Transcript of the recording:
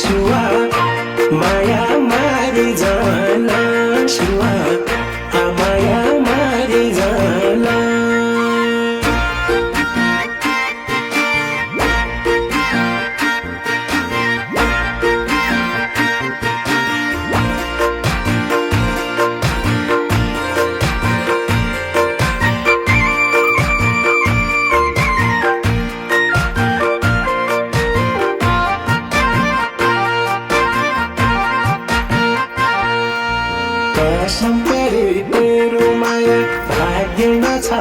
शिवा माया मारी झाला शिवा हा माया मारी झाला कसम करे तेरो माया भाग्य न छ